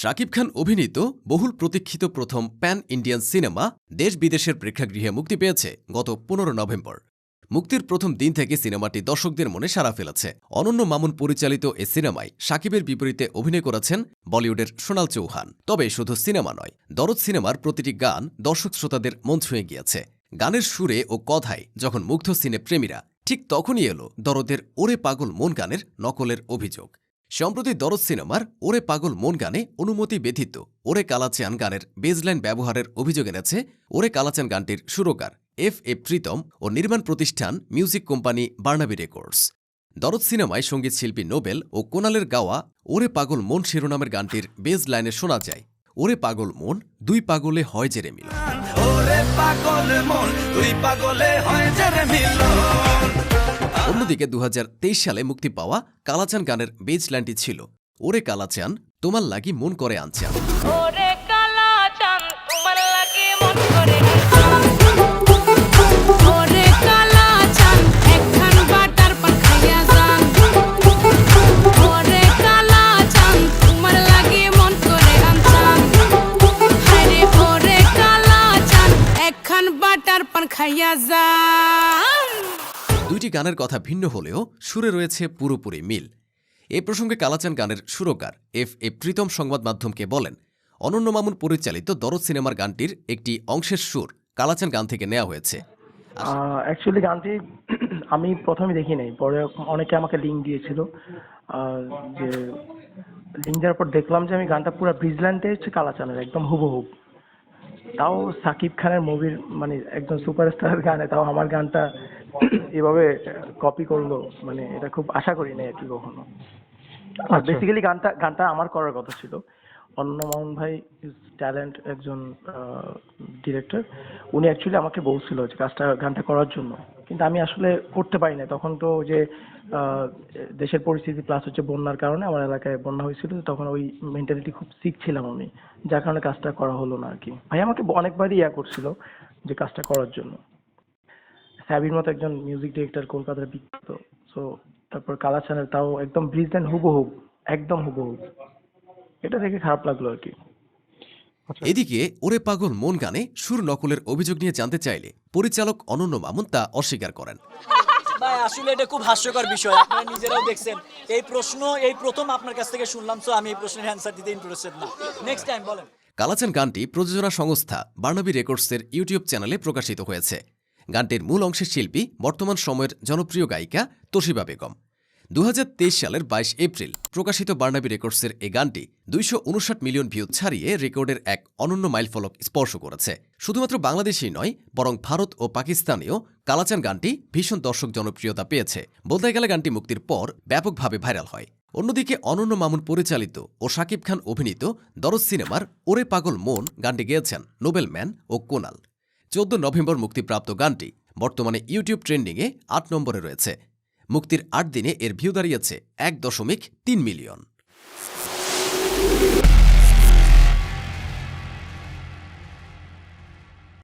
শাকিব খান অভিনীত বহুল প্রতীক্ষিত প্রথম প্যান ইন্ডিয়ান সিনেমা দেশ বিদেশের প্রেক্ষাগৃহে মুক্তি পেয়েছে গত ১৫ নভেম্বর। মুক্তির প্রথম দিন থেকে সিনেমাটি দর্শকদের মনে সাড়া ফেলেছে। অনন্য মামুন পরিচালিত এ সিনেমায় শাকিবের বিপরীতে অভিনয় করেছেন বলিউডের সোনাল চৌহান। তবে শুধু সিনেমা নয়, দরদ সিনেমার প্রতিটি গান দর্শক শ্রোতাদের মন ছুঁয়ে গিয়েছে। গানের সুরে ও কথায় যখন মুগ্ধ সিনেপ্রেমীরা, ঠিক তখনই এলো দরদের ওরে পাগল মন গানের নকলের অভিযোগ। সম্প্রতি দরদ সিনেমার ওরে পাগল মন গানে অনুমতি ব্যতীত ওরে কালাচান গানের বেজলাইন ব্যবহারের অভিযোগ এনেছে ওরে কালাচান গানটির সুরকার এফ প্রীতম ও নির্মাণ প্রতিষ্ঠান মিউজিক কোম্পানি বার্নাবি রেকর্ডস। দরদ সিনেমায় সঙ্গীত শিল্পী নোবেল ও কোনালের গাওয়া ওরে পাগল মন শিরোনামের গানটির বেজ লাইনে শোনা যায়, ওরে পাগল মন দুই পাগলে হয় যে রে মিলন। অন্যদিকে ২০২৩ সালে মুক্তি পাওয়া কালাচান গানের বেজ লাইনটি ছিল, ওরে কালাচান তোমার লাগি মন করে আনচান। দুইটি গানের কথা ভিন্ন হলেও সুরে রয়েছে পুরোপুরি মিল। এ প্রসঙ্গে কালাচান গানের সুরকার এফ প্রীতম সংবাদ মাধ্যমকে বলেন, অনন্য মামুন পরিচালিত দরদ সিনেমার গানটির একটি অংশের সুর কালাচান গান থেকে নেওয়া হয়েছে। অ্যাকচুয়ালি গানটি আমি প্রথমে দেখি নাই, পরে অনেকে আমাকে লিঙ্ক দিয়েছিল। যে লিঙ্ক দেওয়ার পর দেখলাম যে আমি গানটা পুরো ব্রিজল্যান্ডে হচ্ছে কালাচানের একদম হুবহু। তাও সাকিব খানের মুভির মানে একজন সুপারস্টারের গানে তাও আমার গানটা এভাবে কপি করলো, মানে এটা খুব আশা করি নাই আর কি কখনো। আর বেসিক্যালি গানটা আমার করার কথা ছিল। অনন্য মামুন ভাই ইজ ট্যালেন্ট, একজন ডিরেক্টর। উনি অ্যাকচুয়ালি আমাকে বলছিল যে গানটা করার জন্য, কিন্তু আমি আসলে করতে পারি না। তখন তো যে দেশের পরিস্থিতি প্লাস হচ্ছে বন্যার কারণে আমার এলাকায় বন্যা হয়েছিল, তখন ওই মেন্টালিটি খুব সিক ছিলাম আমি, যার কারণে কাজটা করা হলো না আর কি। ভাই আমাকে অনেকবারই করছিল যে কাজটা করার জন্য। সাবির মতো একজন মিউজিক ডিরেক্টর কলকাতার বিখ্যাত, সো তারপর কালাচানের তাও একদম ব্রিজল্যান্ড হুবহু, একদম হুবহু। এটা দেখে খারাপ লাগলো আর কি। এদিকে ওরে পাগল মন গানে সুর নকলের অভিযোগ নিয়ে জানতে চাইলে পরিচালক অনন্য মামুন তা অস্বীকার করেন। ভাই আসলে এটা খুব হাস্যকর বিষয়, আপনারা নিজেরাও দেখছেন। এই প্রশ্ন এই প্রথম আপনার কাছ থেকে শুনলাম, সো আমি এই প্রশ্নের অ্যান্সার দিতে ইন্টারেস্টেড না। নেক্সট টাইম বলেন। কালাচান গানটি প্রযোজনা সংস্থা বার্নাবি রেকর্ডসের ইউটিউব চ্যানেলে প্রকাশিত হয়েছে। গানটির মূল অংশের শিল্পী বর্তমান সময়ের জনপ্রিয় গায়িকা তোশিবা বেগম। ২০২৩ সালের ২২ এপ্রিল প্রকাশিত বার্নাবি রেকর্ডসের এই গানটি ২৫৯ মিলিয়ন ভিউ ছাড়িয়ে রেকর্ডের এক অনন্য মাইলফলক স্পর্শ করেছে। শুধুমাত্র বাংলাদেশেই নয়, বরং ভারত ও পাকিস্তানেও কালাচান গানটি ভীষণ দর্শক জনপ্রিয়তা পেয়েছে। বলতে গেলে গানটি মুক্তির পর ব্যাপকভাবে ভাইরাল হয়। অন্যদিকে অনন্য মামুন পরিচালিত ও শাকিব খান অভিনীত দরদ সিনেমার ওরে পাগল মন গানটি গেয়েছেন নোবেল ম্যান ও কোনাল। ১৪ নভেম্বর মুক্তিপ্রাপ্ত গানটি বর্তমানে ইউটিউব ট্রেন্ডিংয়ে ৮ নম্বরে রয়েছে। মুক্তির ৮ দিনে এর ভিউ দাঁড়িয়েছে ১.৩ মিলিয়ন।